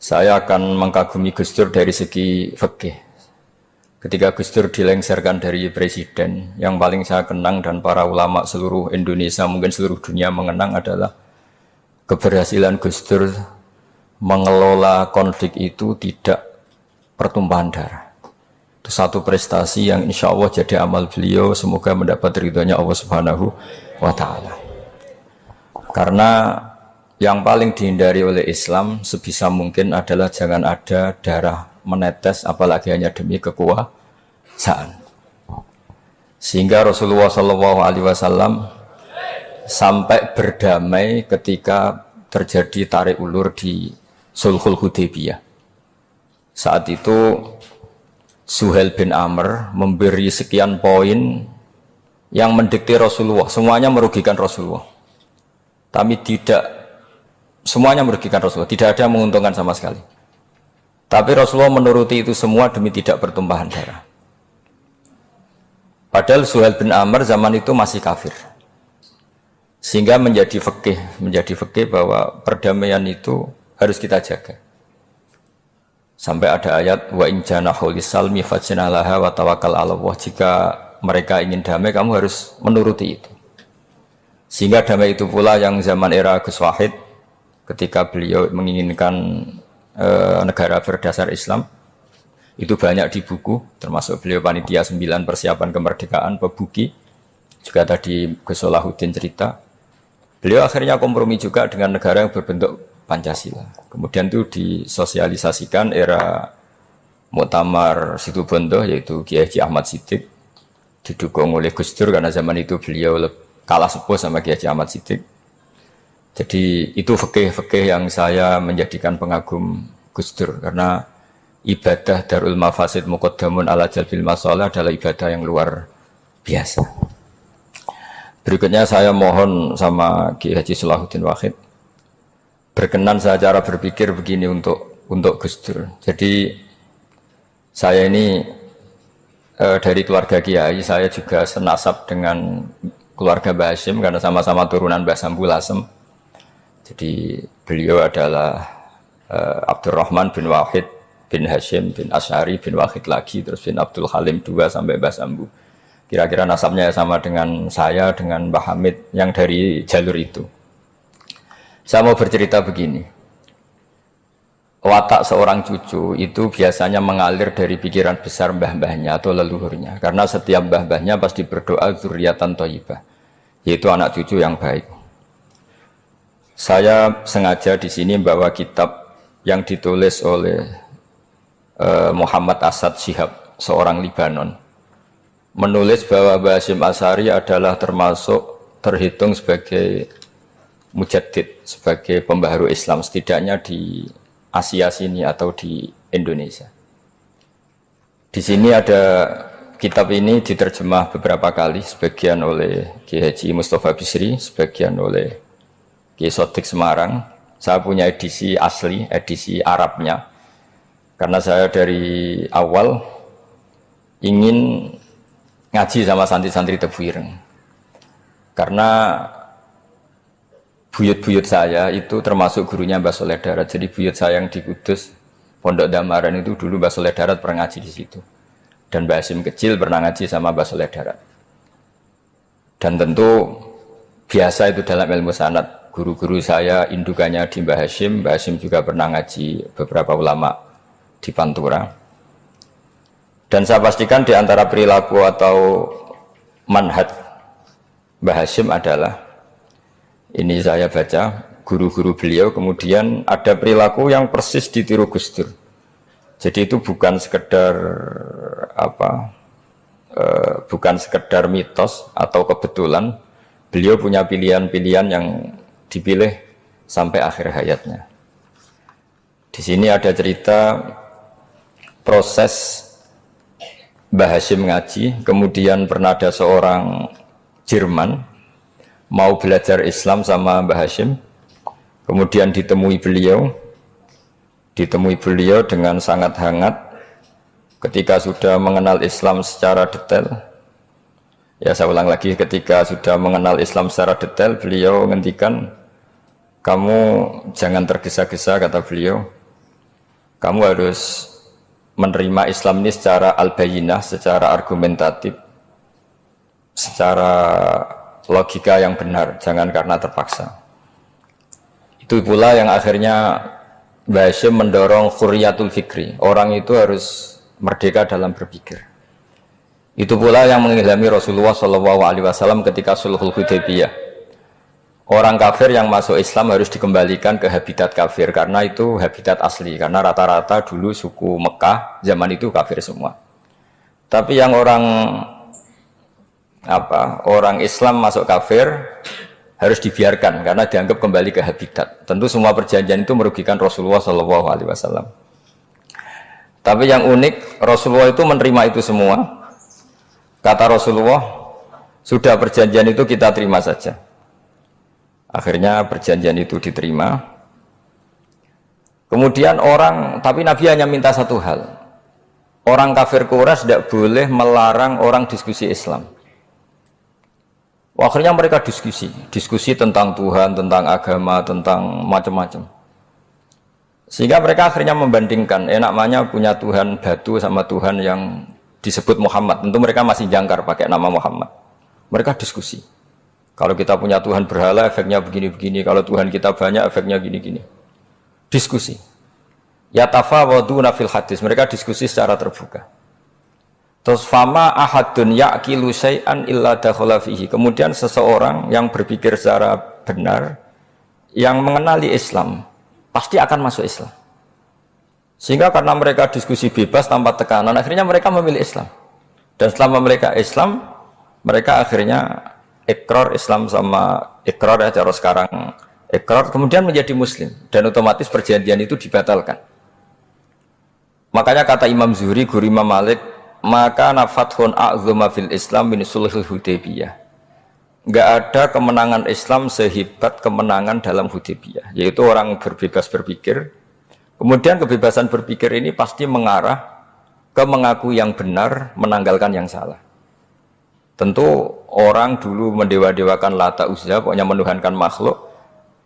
Saya akan mengkagumi Gus Dur dari segi fikih. Ketika Gus Dur dilengsarkan dari presiden, yang paling saya kenang dan para ulama seluruh Indonesia, mungkin seluruh dunia mengenang adalah keberhasilan Gus Dur mengelola konflik itu tidak pertumpahan darah. Itu satu prestasi yang insya Allah jadi amal beliau, semoga mendapat ridhonya Allah Subhanahu wa Ta'ala. Karena yang paling dihindari oleh Islam sebisa mungkin adalah jangan ada darah menetes, apalagi hanya demi kekuasaan. Sehingga Rasulullah SAW sampai berdamai ketika terjadi tarik ulur di Sulhul Hudaybiyah. Saat itu Suhail bin Amr memberi sekian poin yang mendikte Rasulullah, semuanya merugikan Rasulullah. Tapi semuanya merugikan Rasulullah, tidak ada yang menguntungkan sama sekali. Tapi Rasulullah menuruti itu semua demi tidak bertumpahan darah. Padahal Suhail bin Amr zaman itu masih kafir. Sehingga menjadi fikih bahwa perdamaian itu harus kita jaga. Sampai ada ayat wa in janahu lisalmi fajnalaha wa tawakkal 'ala Allah. Jika mereka ingin damai, kamu harus menuruti itu. Sehingga damai itu pula yang zaman era Gus Wahid, ketika beliau menginginkan negara berdasar Islam, itu banyak di buku, termasuk beliau panitia 9 persiapan kemerdekaan, Pebuki, juga tadi Gus Solahuddin cerita. Beliau akhirnya kompromi juga dengan negara yang berbentuk Pancasila. Kemudian itu disosialisasikan era Muktamar Situbondo, yaitu Kiai Haji Ahmad Siddiq, didukung oleh Gus Dur karena zaman itu beliau kalah sepuh sama Kiai Haji Ahmad Siddiq. Jadi itu fikih yang saya menjadikan pengagum Gus Dur, karena ibadah Darul Mafasid Muqaddamun ala Jalbil Masalah adalah ibadah yang luar biasa. Berikutnya saya mohon sama Kiai Haji Solahuddin Wahid berkenan saya cara berpikir begini untuk Gus Dur. Jadi saya ini dari keluarga Kiai, saya juga senasab dengan keluarga Mbah Hashim karena sama-sama turunan Mbah Sambul Lasem. Jadi beliau adalah Abdurrahman bin Wahid bin Hashim bin Asy'ari bin Wahid lagi, terus bin Abdul Halim 2 sampai Mbah Sambu. Kira-kira nasabnya sama dengan saya, dengan Mbah Hamid yang dari jalur itu. Saya mau bercerita begini. Watak seorang cucu itu biasanya mengalir dari pikiran besar mbah-mbahnya atau leluhurnya. Karena setiap mbah-mbahnya pasti berdoa dzurriatan thayyibah, yaitu anak cucu yang baik. Saya sengaja di sini membawa kitab yang ditulis oleh Muhammad Asad Shihab, seorang Libanon. Menulis bahwa Mbah Hashim Asy'ari adalah terhitung sebagai mujaddid, sebagai pembaharu Islam, setidaknya di Asia sini atau di Indonesia. Di sini ada kitab ini diterjemah beberapa kali, sebagian oleh Kiai Haji Mustafa Bisri, sebagian oleh Kiai Sodik Semarang. Saya punya edisi asli, edisi Arabnya, karena saya dari awal ingin ngaji sama santri-santri Tebu Ireng. Karena buyut-buyut saya itu termasuk gurunya Mbah Soleh Darat. Jadi buyut saya yang di Kudus, Pondok Damaran itu dulu Mbah Soleh Darat pernah ngaji di situ. Dan Mbah Hashim kecil pernah ngaji sama Mbah Soleh Darat. Dan tentu biasa itu dalam ilmu sanad. Guru-guru saya indukannya di Mbah Hashim juga pernah ngaji beberapa ulama di Pantura. Dan saya pastikan di antara perilaku atau manhaj Mbah Hashim adalah, ini saya baca guru-guru beliau, kemudian ada perilaku yang persis ditiru Gus Dur. Jadi itu bukan sekedar bukan sekedar mitos atau kebetulan. Beliau punya pilihan-pilihan yang dipilih sampai akhir hayatnya. Di sini ada cerita proses Mbah Hashim ngaji, kemudian pernah ada seorang Jerman mau belajar Islam sama Mbah Hashim, kemudian ditemui beliau dengan sangat hangat. Ketika sudah mengenal Islam secara detail, ya saya ulang lagi, ketika sudah mengenal Islam secara detail, beliau menghentikan, kamu jangan tergesa-gesa, kata beliau, Kamu harus menerima Islam ini secara al-bayyinah, secara argumentatif, secara logika yang benar, jangan karena terpaksa. Itu pula yang akhirnya Mbah Hashim mendorong khurriyatul fikri. Orang itu harus merdeka dalam berpikir. Itu pula yang mengilhami Rasulullah SAW ketika Sulhul Hudaybiyah. Orang kafir yang masuk Islam harus dikembalikan ke habitat kafir karena itu habitat asli. Karena rata-rata dulu suku Mekah zaman itu kafir semua. Tapi yang orang Islam masuk kafir harus dibiarkan karena dianggap kembali ke habitat. Tentu semua perjanjian itu merugikan Rasulullah SAW. Tapi yang unik, Rasulullah itu menerima itu semua. Kata Rasulullah, sudah perjanjian itu kita terima saja. Akhirnya perjanjian itu diterima. Kemudian tapi Nabi hanya minta satu hal. Orang kafir Quraisy tidak boleh melarang orang diskusi Islam. Akhirnya mereka diskusi tentang Tuhan, tentang agama, tentang macam-macam. Sehingga mereka akhirnya membandingkan, namanya punya Tuhan batu sama Tuhan yang disebut Muhammad. Tentu mereka masih jangkar pakai nama Muhammad. Mereka diskusi. Kalau kita punya Tuhan berhala, efeknya begini-begini. Kalau Tuhan kita banyak, efeknya gini-gini. Diskusi. Yatafawaduna fil hadis. Mereka diskusi secara terbuka. Terus fama ahadun ya'kilu syai'an illa dakhala fihi. Kemudian seseorang yang berpikir secara benar, yang mengenali Islam, pasti akan masuk Islam. Sehingga karena mereka diskusi bebas tanpa tekanan, akhirnya mereka memilih Islam. Dan selama mereka Islam, mereka akhirnya ikrar Islam sama ikrar ya cara sekarang ikrar, kemudian menjadi Muslim. Dan otomatis perjanjian itu dibatalkan. Makanya kata Imam Zuhri, guru Imam Malik, maka nafathun a'zuma fil Islam min sulhul Hudaybiyah. Enggak ada kemenangan Islam sehebat kemenangan dalam Hudaybiyah, yaitu orang berbebas berpikir. Kemudian kebebasan berpikir ini pasti mengarah ke mengaku yang benar, menanggalkan yang salah. Tentu orang dulu mendewa-dewakan Lata Uzza, pokoknya menuhankan makhluk,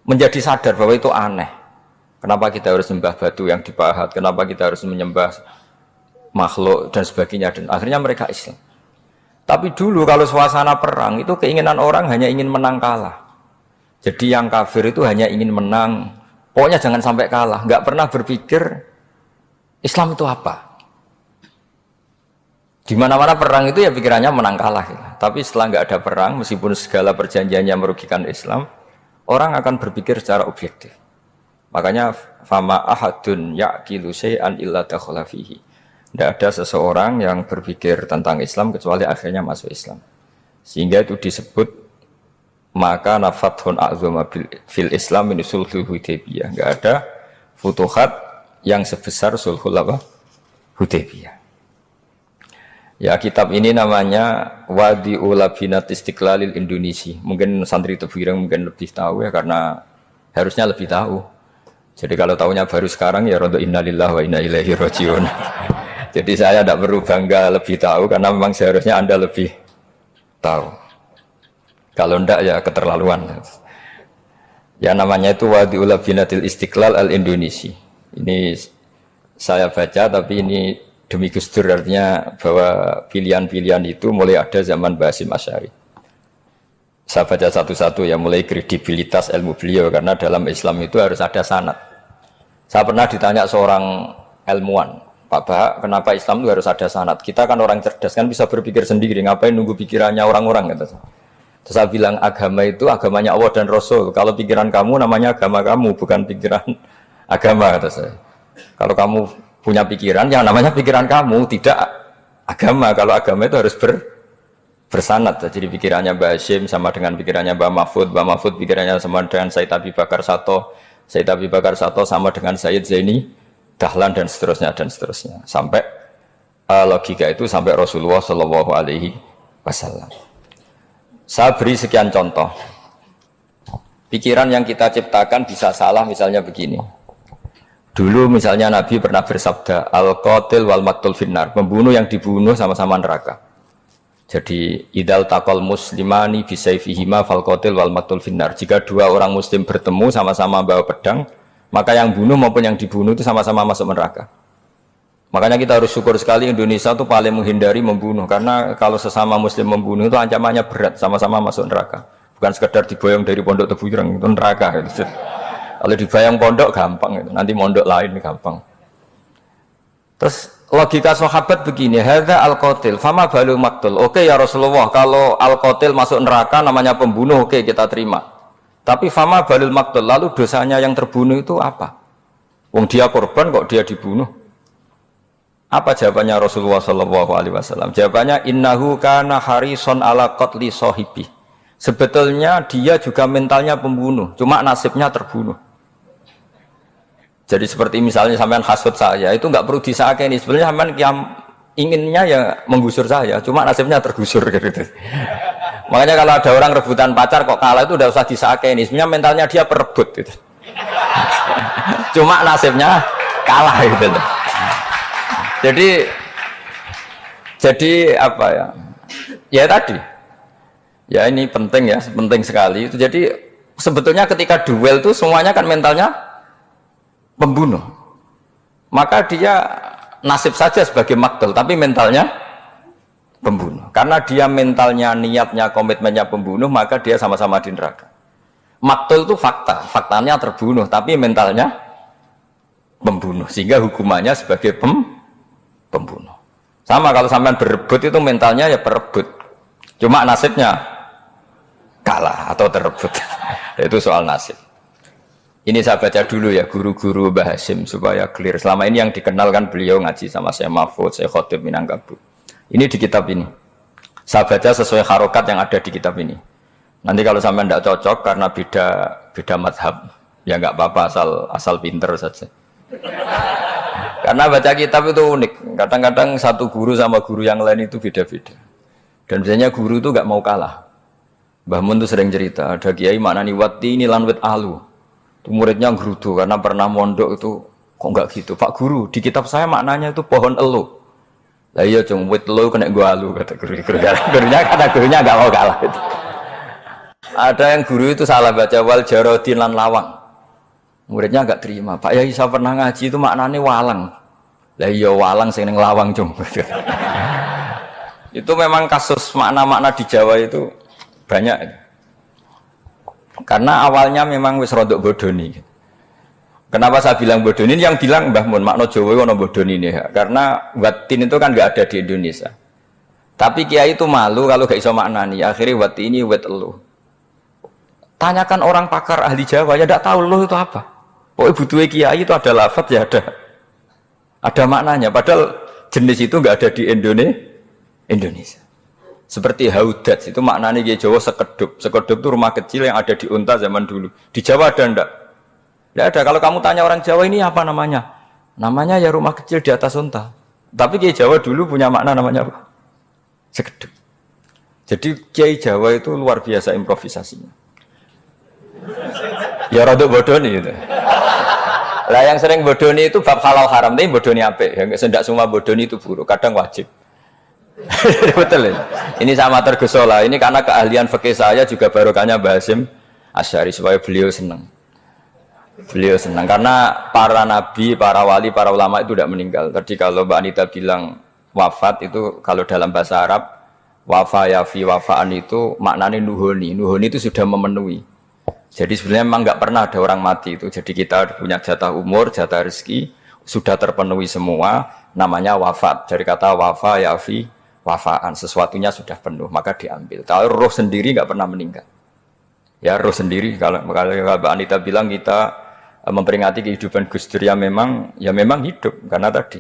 menjadi sadar bahwa itu aneh. Kenapa kita harus menyembah batu yang dipahat? Kenapa kita harus menyembah makhluk dan sebagainya, dan akhirnya mereka Islam. Tapi dulu kalau suasana perang itu keinginan orang hanya ingin menang kalah. Jadi yang kafir itu hanya ingin menang, pokoknya jangan sampai kalah, nggak pernah berpikir Islam itu apa. Di mana-mana perang itu ya pikirannya menang kalah. Ya. Tapi setelah nggak ada perang, meskipun segala perjanjiannya merugikan Islam, orang akan berpikir secara objektif. Makanya fama ahadun ya'kilu syai'an illa dakhala fihi. Tidak ada seseorang yang berpikir tentang Islam kecuali akhirnya masuk Islam. Sehingga itu disebut maka nafathun a'zuma fil Islam min sulhul Hudaybiyah. Tidak ada futuhat yang sebesar sulhul Hudaybiyah. Ya, kitab ini namanya Wadi'ul Labinat Istiqlalil Indonesia. Mungkin santri Tebireng mungkin lebih tahu ya, karena harusnya lebih tahu. Jadi kalau tahunya baru sekarang ya rodo innalillahi wa inna ilaihi rajiun. Jadi saya tidak perlu bangga lebih tahu karena memang seharusnya Anda lebih tahu. Kalau tidak ya keterlaluan. Ya namanya itu Wadi'ul Labinatil Istiqlal al-Indonesia. Ini saya baca tapi ini demi Gus Dur, artinya bahwa pilihan-pilihan itu mulai ada zaman Mbah Hasyim Asy'ari. Saya baca satu-satu ya, mulai kredibilitas ilmu beliau karena dalam Islam itu harus ada sanad. Saya pernah ditanya seorang ilmuwan, Pak Bahak, kenapa Islam itu harus ada sanad? Kita kan orang cerdas, kan bisa berpikir sendiri, ngapain nunggu pikirannya orang-orang? Gitu. Terus saya bilang, agama itu agamanya Allah dan Rasul. Kalau pikiran kamu namanya agama kamu, bukan pikiran agama, kata saya. Kalau kamu punya pikiran, yang namanya pikiran kamu, tidak agama. Kalau agama itu harus bersanad. Jadi pikirannya Mbah Hasyim sama dengan pikirannya Mbah Mahfud pikirannya sama dengan Said Abi Bakar Sato sama dengan Sayyid Zaini Dahlan dan seterusnya sampai logika itu sampai Rasulullah Shallallahu Alaihi Wasallam. Saya beri sekian contoh. Pikiran yang kita ciptakan bisa salah, misalnya begini. Dulu misalnya Nabi pernah bersabda, al-qatil wal maqtul finnar, pembunuh yang dibunuh sama-sama neraka. Jadi idal taqal muslimani bisayfihima fal qatil wal maqtul finnar. Jika dua orang muslim bertemu sama-sama bawa pedang, Maka yang bunuh maupun yang dibunuh itu sama-sama masuk neraka. Makanya kita harus syukur sekali Indonesia itu paling menghindari membunuh, karena kalau sesama muslim membunuh itu ancamannya berat, sama-sama masuk neraka. Bukan sekedar diboyong dari pondok Tebu Ireng, itu neraka gitu. Kalau dibayang pondok gampang gitu. Nanti pondok lain gampang. Terus logika sahabat begini, hadza al-qatil fama balu maktul. Oke ya Rasulullah, kalau al-qatil masuk neraka namanya pembunuh, oke kita terima. Tapi fama balul maktul, lalu dosanya yang terbunuh itu apa? Wong dia korban kok dia dibunuh? Apa jawabannya Rasulullah sallallahu alaihi wasallam? Jawabannya innahu kana harison ala qatli sahibi. Sebetulnya dia juga mentalnya pembunuh, cuma nasibnya terbunuh. Jadi seperti misalnya sampean hasut saya, itu enggak perlu disakeni. Sebenarnya sampean yang inginnya ya menggusur saya, cuma nasibnya tergusur gitu. Makanya kalau ada orang rebutan pacar kok kalah itu udah usah disakeni. Sebenarnya mentalnya dia perebut gitu. Cuma nasibnya kalah gitu. Jadi apa ya? Ya tadi. Ya ini penting ya, penting sekali. Itu jadi sebetulnya ketika duel itu semuanya kan mentalnya pembunuh. Maka dia nasib saja sebagai maktul, tapi mentalnya pembunuh. Karena dia mentalnya, niatnya, komitmennya pembunuh, maka dia sama-sama di neraka. Maktul itu fakta, faktanya terbunuh, tapi mentalnya pembunuh, sehingga hukumannya sebagai pembunuh. Sama kalau sampean berebut itu mentalnya ya perebut, cuma nasibnya kalah atau terebut. Itu soal nasib. Ini saya baca dulu ya guru-guru Mbah Hasyim supaya clear. Selama ini yang dikenalkan beliau ngaji sama saya Mahfud, saya Khotib Minangkabau. Ini di kitab ini. Saya baca sesuai harokat yang ada di kitab ini. Nanti kalau sampai tidak cocok karena beda madhab, ya nggak apa-apa, asal pinter saja. Karena baca kitab itu unik. Kadang-kadang satu guru sama guru yang lain itu beda-beda. Dan biasanya guru itu nggak mau kalah. Mbah Mun itu sering cerita, ada kiai maknani wati ini lanwit alu. Itu muridnya gerudu karena pernah mondok itu kok nggak gitu. Pak Guru, di kitab saya maknanya itu pohon elu. Lah iya cung, wit elu kena gua alu kata gurunya kata gurunya nggak mau kalah itu. Ada yang guru itu salah baca wal jarodin lan lawang. Muridnya agak terima. Pak Yai saya pernah ngaji itu maknanya walang. Lah iya walang sing ning lawang cung. Itu memang kasus makna-makna di Jawa itu banyak. Karena awalnya memang wis rodok bodoni. Kenapa saya bilang bodoni? Yang bilang Mbah Mun makna Jawa ono bodoni ini ya. Karena watin itu kan nggak ada di Indonesia. Tapi kiai itu malu kalau gak iso maknani. Akhirnya wati ini wet elu. Tanyakan orang pakar ahli Jawa ya tidak tahu loh itu apa. Pokoknya butuh kiai itu ada lafaz ya ada maknanya. Padahal jenis itu nggak ada di Indonesia. Seperti haudat itu maknanya di Jawa sekedup. Sekedup itu rumah kecil yang ada di unta zaman dulu. Di Jawa ada enggak? Tidak ada. Kalau kamu tanya orang Jawa ini apa namanya? Namanya ya rumah kecil di atas unta. Tapi Kiai Jawa dulu punya makna namanya apa? Sekedup. Jadi Kiai Jawa itu luar biasa improvisasinya. Ya rodok bodoni itu. Lah yang sering bodoni itu bab halal haram, tapi bodoni apik. Yang tidak semua bodoni itu buruk, kadang wajib. Betul ya? Ini sama tergesola. Ini karena keahlian fikih saya juga barokahnya Mbah Hasyim Asy'ari supaya beliau senang. Beliau senang karena para nabi, para wali, para ulama itu tidak meninggal. Tadi kalau Mbak Anita bilang wafat itu kalau dalam bahasa Arab wafa yafi wafaan itu maknanya nuhoni. Nuhoni itu sudah memenuhi. Jadi sebenarnya memang nggak pernah ada orang mati itu. Jadi kita punya jatah umur, jatah rezeki sudah terpenuhi semua. Namanya wafat. Dari kata wafa yafi wafaan, sesuatunya sudah penuh maka diambil. Kalau roh sendiri nggak pernah meninggal. Ya roh sendiri kalau Mbak Anita bilang kita memperingati kehidupan Gus Dur ya memang hidup karena tadi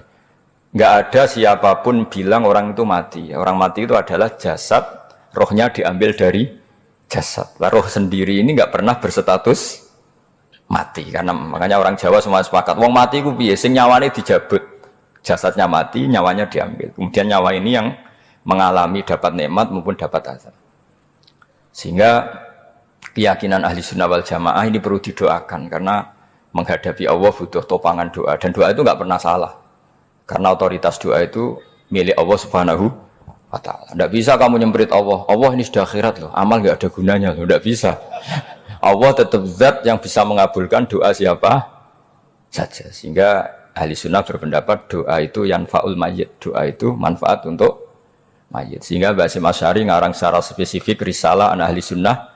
nggak ada siapapun bilang orang itu mati. Orang mati itu adalah jasad, rohnya diambil dari jasad. Roh sendiri ini nggak pernah berstatus mati karena makanya orang Jawa semua sepakat. Wong mati ku piye sing nyawane dijabut. Jasadnya mati, nyawanya diambil. Kemudian nyawa ini yang mengalami dapat nikmat maupun dapat azab. Sehingga keyakinan ahli sunnah wal jamaah ini perlu didoakan karena menghadapi Allah butuh topangan doa dan doa itu nggak pernah salah karena otoritas doa itu milik Allah Subhanahu wa Ta'ala. Nggak bisa kamu nyemprit Allah ini sudah akhirat loh, amal nggak ada gunanya loh, nggak bisa. Allah tetap zat yang bisa mengabulkan doa siapa saja. Sehingga ahli sunnah berpendapat doa itu yanfa'ul mayyit, doa itu manfaat untuk mayit. Sehingga Mbah Hasyim Asy'ari ngarang secara spesifik risalah an ahli sunnah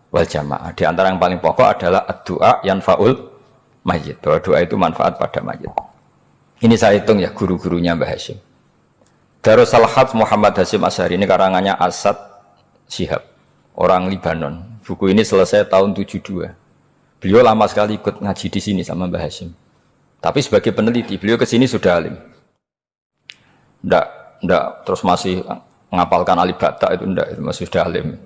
wal jamaah. Di antara yang paling pokok adalah doa yanfa'ul mayyit, bahwa doa itu manfaat pada mayit. Ini saya hitung ya guru-gurunya Mbah Hasyim. Darus Salhat Muhammad Hasyim Asy'ari ini karangannya Asad Syihab, orang Libanon. Buku ini selesai tahun 72. Beliau lama sekali ikut ngaji di sini sama Mbah Hasyim. Tapi sebagai peneliti, beliau ke sini sudah alim. Ndak terus masih ngapalkan alif bata itu ndak, itu masih sudah alim.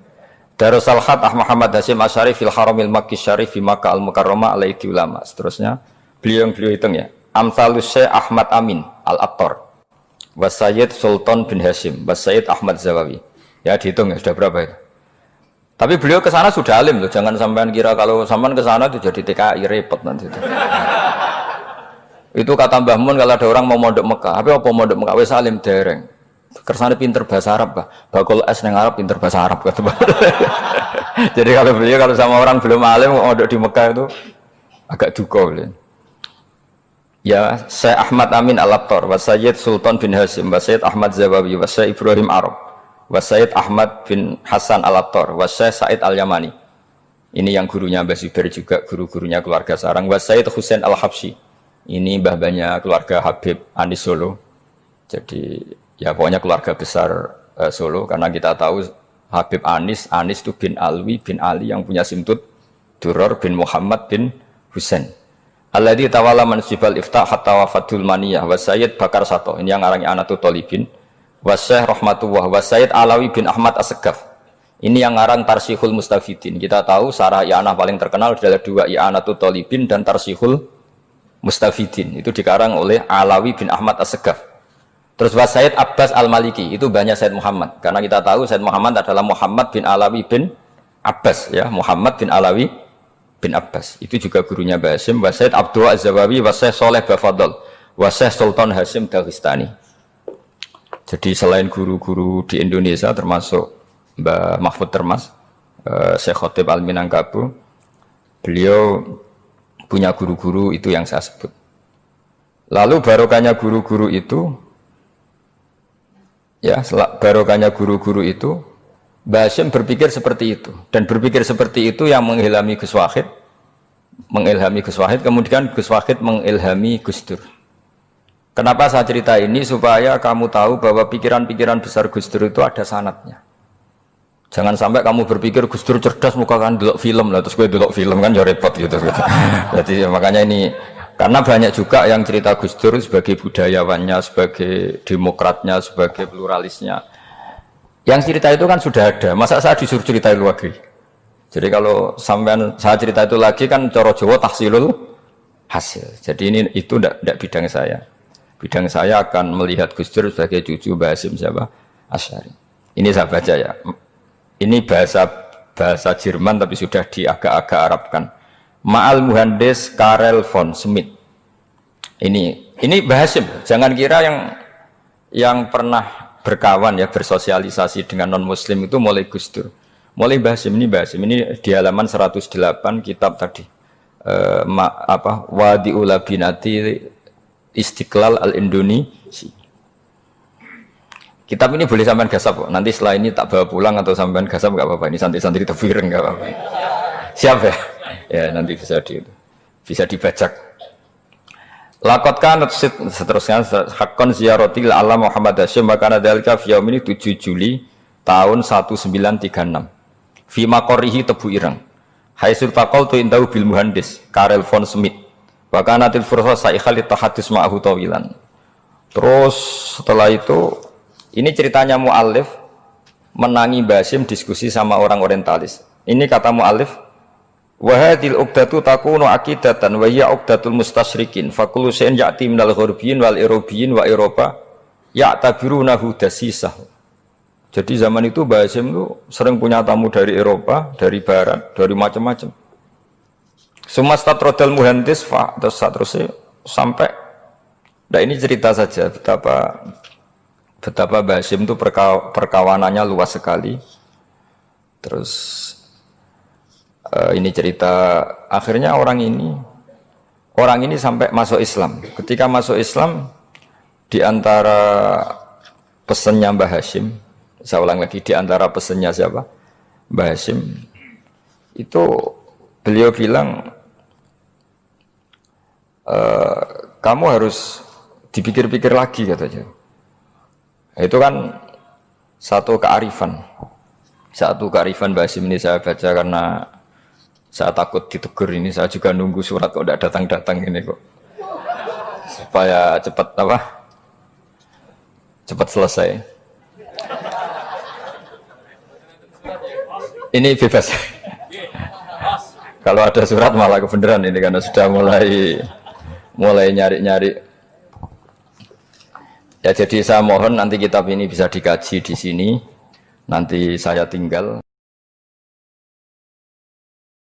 Darus Salhat Muhammad Hasyim Asy'ari fil Haramil Makki Syarif fi Makkah Al-Mukarramah alaihi ulama. Seterusnya beliau hitung ya. Amsalus Syekh Ahmad Amin Al-Attar. Wasayyid Sultan bin Hasyim, Wasayyid Ahmad Zawawi. Ya dihitung ya sudah berapa itu. Tapi beliau ke sana sudah alim loh. Jangan sampean kira kalau sampean ke sana itu jadi TKI repot nanti. Itu kata Mbah Mun kalau ada orang mau mondok Mekah. Apa mondok Mekah wis alim dereng. Kersane pinter bahasa Arab, Pak. Bakul es nang Arab pinter bahasa Arab kata. Jadi kalau beliau kalau sama orang belum alim mondok di Mekah itu agak duka beliau. Ya, Syekh Ahmad Amin Al-Attar, wa Sayyid Sultan bin Hasyim, wa Sayyid Ahmad Zawawi, wa Syekh Ibrahim Arab, wa Sayyid Ahmad bin Hasan Al-Attar, wa Syekh Said Al-Yamani. Ini yang gurunya Mbah Zubair juga, guru-gurunya keluarga sarang, wa Sayyid Husain Al-Habsyi. Ini mbah-mbahnya keluarga Habib Anis Solo. Jadi ya pokoknya keluarga besar Solo, karena kita tahu Habib Anis itu bin Alwi bin Ali yang punya simtud Duror bin Muhammad bin Husain. Alladzi tawalla mansibal iftah hatta wafatul maniyah wa Sayyid Bakar Sato, ini yang ngarang Anatu Tolibin, wa Syekh Rahmatullah wa Sayyid Alawi bin Ahmad As-Segaf, ini yang ngarang Tarsihul Mustafidin. Kita tahu sarah i'anah paling terkenal adalah dua, I'anatu Tolibin dan Tarsihul Mustafidin, itu dikarang oleh Alawi bin Ahmad As-Segaf. Terus wa Sayyid Abbas Al-Maliki, itu banyak Sayyid Muhammad, karena kita tahu Sayyid Muhammad adalah Muhammad bin Alawi bin Abbas, ya, Muhammad bin Alawi bin Abbas. Itu juga gurunya Mbah Hasyim, wa Sayyid Abdul Az-Zawawi, wa Syekh Saleh Bafadl, wa Syekh Sultan Hasyim Daghestani. Jadi selain guru-guru di Indonesia termasuk Mbah Mahfud Termas, Syekh Khotib Al-Minangkabau, beliau punya guru-guru itu yang saya sebut. Lalu barokahnya guru-guru itu, ya, barokahnya guru-guru itu, Mbah Hasyim berpikir seperti itu, dan berpikir seperti itu yang mengilhami Gus Wahid, kemudian Gus Wahid mengilhami Gus Dur. Kenapa saya cerita ini? Supaya kamu tahu bahwa pikiran-pikiran besar Gus Dur itu ada sanadnya. Jangan sampai kamu berpikir Gus Dur cerdas muka kan delok film lah, terus gue delok film kan ya repot gitu. Jadi makanya ini, karena banyak juga yang cerita Gus Dur sebagai budayawannya, sebagai demokratnya, sebagai pluralisnya. Yang cerita itu kan sudah ada, masa saya disuruh cerita itu lagi? Jadi kalau sampean saya cerita itu lagi kan coro Jawa tahsilul hasil. Jadi ini itu tidak bidang saya. Bidang saya akan melihat Gus Dur sebagai cucu Mbah Hasyim siapa? Asy'ari. Ini saya baca ya. Ini bahasa Jerman tapi sudah diagak-agak Arabkan. Ma'al Muhandis Karel von Schmidt. Ini Mbah Hasyim. Jangan kira yang pernah berkawan ya, bersosialisasi dengan non muslim itu mulai Gus Dur, mulai Mbah Hasyim. Ini di halaman 108 kitab tadi, Wadi'ul Labinati Istiqlal Al-Indonesi. Kitab ini boleh sampean gasap, nanti setelah ini tak bawa pulang atau sampean gasap nggak apa-apa, ini santri-santri tafsir nggak apa-apa. Siap ya? Ya nanti bisa dibajak. Lakot kan seterusnya hakon ziaratil alam Muhammad Hasyim makana dalika fi yaum ini 7 Juli tahun 1936 fi maqorihi Tebu Ireng haisul taqal tu indahu bil muhandis Karel von Schmidt wa kanatil fursa saikhal tahadus ma'ahu tawilan. Terus setelah itu ini ceritanya muallif menangi Mbah Hasyim diskusi sama orang orientalis. Ini kata muallif, wa hadhil uqdatu takunu aqidatan wa hiya uqdatul mustasyrikin fa kullu shay'in ya'ti minal ghurbiyin wal irobiyyin wa Eropa ya'tabirunahu dasisah. Jadi zaman itu Mbah Hasyim itu sering punya tamu dari Eropa, dari barat, dari macam-macam. Sumastatrodal muhandis fa terus sampai. Nah ini cerita saja betapa Mbah Hasyim itu perkawanannya luas sekali. Terus ini cerita akhirnya orang ini orang ini sampai masuk Islam. Ketika masuk Islam, di antara pesannya Mbah Hashim, saya ulang lagi, di antara pesannya siapa? Mbah Hashim, itu beliau bilang, kamu harus dipikir-pikir lagi katanya. Itu kan satu kearifan. Satu kearifan Mbah Hashim ini saya baca karena saya takut ditegur ini, saya juga nunggu surat kok tidak datang-datang ini kok. Supaya cepat apa? Cepat selesai. Ini bebas. Kalau ada surat malah kebenaran ini karena sudah mulai nyari-nyari. Ya jadi saya mohon nanti kitab ini bisa dikaji di sini. Nanti saya tinggal.